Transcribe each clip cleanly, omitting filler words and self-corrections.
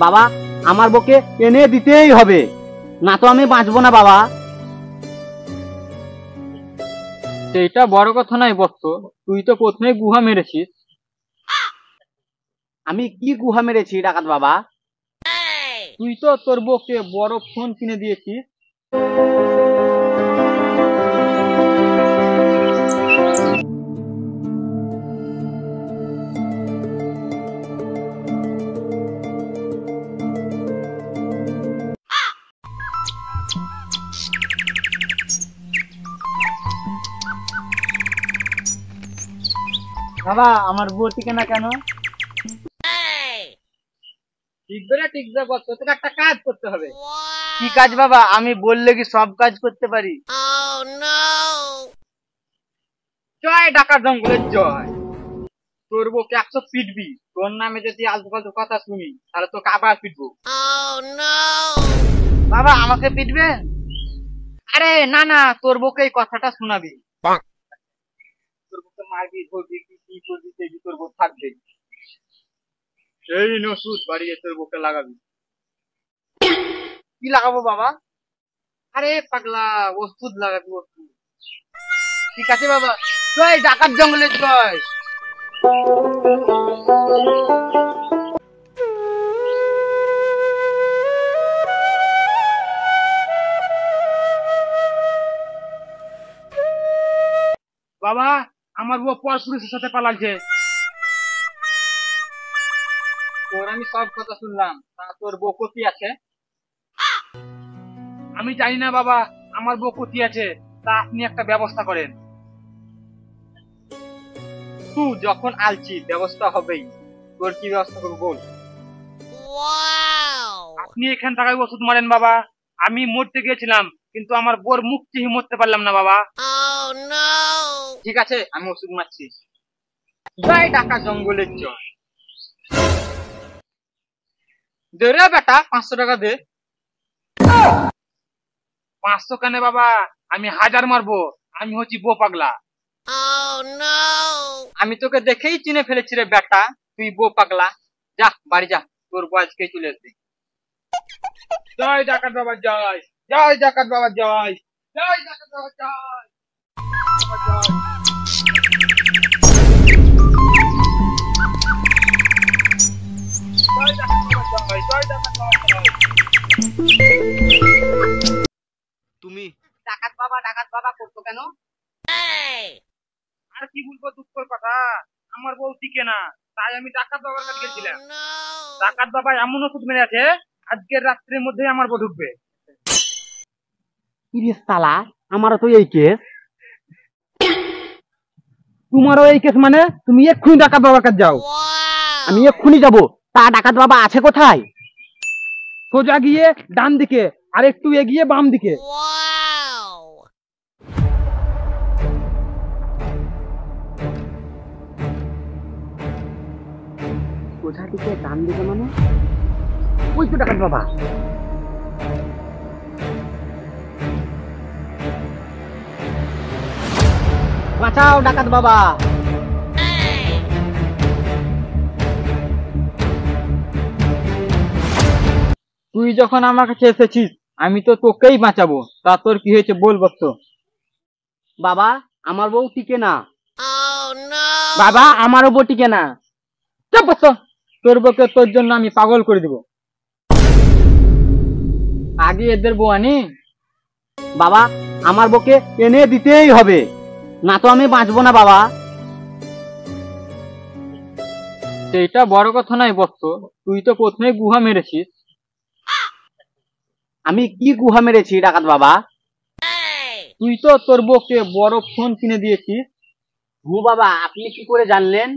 বাবা আমার বউকে এনে দিতেই হবে, না তো আমি বাঁচবো না বাবা। সেইটা বড় কথা নয় বৎস, তুই তো প্রথমে গুহা মেরেছিস। আমি কি গুহা মেরেছি ডাকাত বাবা? তুই তো তোর বউকে বড় ফোন কিনে দিয়েছিস। বাবা আমার বউ টিকে না কেন? টিকবে না টিকবে বৎস, তোকে একটা কাজ করতে হবে। কি কাজ বাবা? আমি বললে কি সব কাজ করতে পারি? জয় ডাকাত জঙ্গলের জয়। তোর বউকে 100 পিটবি, তোর নামে যদি আলতু ফালতু কথা শুনি তাহলে তোকে আবার পিটবো। বাবা আমাকে পিটবেন? আরে না না, তোর বউকে এই কথাটা শোনাবি। তোর বউকে মারবি, ধরবি, কি করবি দেখবি তোর বউ থাকবে। সেই ওষুধ বাড়িয়ে তোর বউকে লাগাবি। কি লাগাবো বাবা? আরে পাগলা, ওষুধ লাগাবি ওষুধ। ঠিক আছে বাবা, জয় ডাকাত জঙ্গলের জয়। বাবা আমার বউ পর পুরুষের সাথে পালাচ্ছে। তোর আমি সব কথা শুনলাম, তা তোর বউ কোথায় আছে? আমি জানি না বাবা আমার বউ কোথায় আছে, তা আপনি একটা ব্যবস্থা করেন। তুই যখন আলছি ব্যবস্থা হবেই, তোর কি ব্যবস্থা করবো বল। আপনি এখান থেকে ওষুধ মারেন বাবা। আমি মরতে গিয়েছিলাম কিন্তু আমার বোর মুখ চেয়ে মরতে পারলাম না বাবা। ঠিক আছে আমি ওষুধ মারছি। জয় ডাকা জঙ্গলের জয়। দে রে বেটা 500 টাকা দে। 500 কেন বাবা, আমি 1000 মারবো। আমি হচ্ছি বউ পাগলা। আমি তোকে দেখেই চিনে ফেলেছি রে বেটা, তুই বউ পাগলা। যা বাড়ি যা, তোর বয়সকেই চলে আসবে। জয় ডাকাত বাবা জয়, জয় ডাকাত বাবা জয়, জয় ডাকাত বাবা জয়, জয়। জয় ডাকাত বাবা জয়, জয় ডাকাত বাবা জয়। তুমি ডাকাত বাবা করতো কেন? আর কি বলবো, দুঃখের কথা, আমার বউ টিকে না, তাই আমি ডাকাত বাবার কাছে গেছিলাম। ডাকাত বাবা এমন ওষুধ মেরে আছে, আজকের রাত্রের মধ্যে আমার বউ ঢুকবে। ইরে শালা, আমারও তো এই কেস। তোমারও এই কেস মানে? তুমি এক্ষুনি ডাকাত বাবার কাছে যাও। আমি এক্ষুনি যাব। তা ডাকাত বাবা আছে কোথায়? সোজা গিয়ে ডান দিকে, আর একটু এগিয়ে বাম দিকে। সোজা দিকে ডান দিকে মানে? ওই তো ডাকাত বাবা। বাঁচাও ডাকাত বাবা। তুই যখন আমার কাছে এসেছিস আমি তো তোকেই বাঁচাবো, তা তোর কি হয়েছে বল বৎস। বাবা আমার বউ টিকে না। বাবা আমারও বউ টিকে না। চুপ বৎস, তোর বউকে তোর জন্য আমি পাগল করে দিব। আগে এদের বউ আনি। বাবা আমার বউকে এনে দিতেই হবে, না তো আমি বাঁচবো না বাবা। সেইটা বড় কথা নয় বৎস, তুই তো প্রথমে গুহা মেরেছিস। আমি কি গুহা মেরেছি ডাকাত বাবা? তুই তো তোর বউকে বড় ফোন কিনে দিয়েছিস। হু বাবা, আপনি কি করে জানলেন?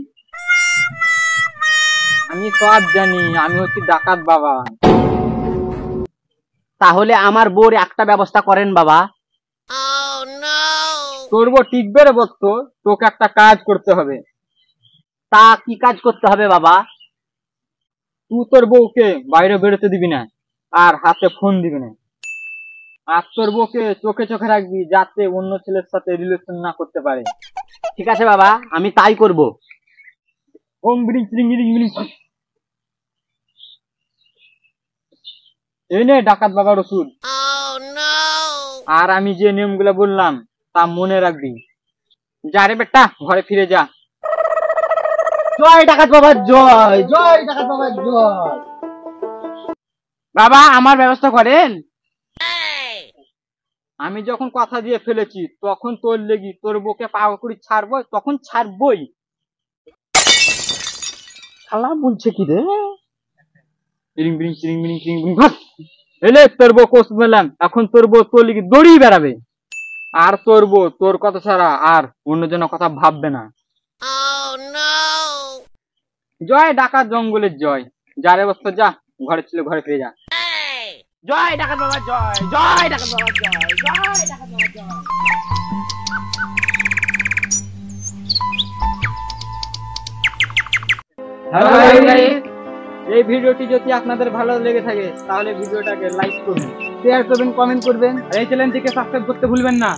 আমি সব জানি, আমি হচ্ছি ডাকাত বাবা। তাহলে আমার বউর একটা ব্যবস্থা করেন বাবা। তোর বউ টিকবে রে বৎস, তোকে একটা কাজ করতে হবে। তা কি কাজ করতে হবে বাবা? তুই তোর বউকে বাইরে বেরোতে দিবি না, আর হাতে ফোন দিবি না। আর তোর বউকে চোখে চোখে রাখবি, যাতে অন্য ছেলের সাথে রিলেশন না করতে পারে। ঠিক আছে বাবা, আমি তাই করব। ওম বিড়িং চিরিং বিড়িং বিড়িং। এই নে ডাকাত বাবার ওষুধ। আর আমি যে নিয়মগুলো বললাম তা মনে রাখবি। যা রে বেটা, ঘরে ফিরে যা। জয় ডাকাত বাবা জয়, জয় ডাকাত বাবা জয়। বাবা আমার ব্যবস্থা করেন। আমি যখন কথা দিয়ে ফেলেছি তখন তোর লেগি তোর বউকে পাওয়া করে ছাড়বো, তখন ছাড়বই। শালা বলছে কি রে? চিরিং বিরিং চিরিং বিরিং চিরিং বিরিং ভাস। এলে তোর বউ কোষ মেলাম, এখন তোর বউ তোর লেগে দড়িয়ে বেড়াবে। আর তোর বউ তোর কথা ছাড়া আর অন্যজনের কথা ভাববে না। জয় ডাকাত জঙ্গলের জয়। যার অবস্থা যা, ঘরে ছিল ঘরে ফিরে যা। জয় ডাকাত বাবা জয়, জয় ডাকাত বাবা জয়, জয় ডাকাত বাবা জয়। হ্যালো গাইস, এই ভিডিওটি যদি আপনাদের ভালো লেগে থাকে তাহলে ভিডিওটাকে লাইক করুন, শেয়ার করবেন, কমেন্ট করবেন। আর এই চ্যানেলটিকে সাবস্ক্রাইব করতে ভুলবেন না।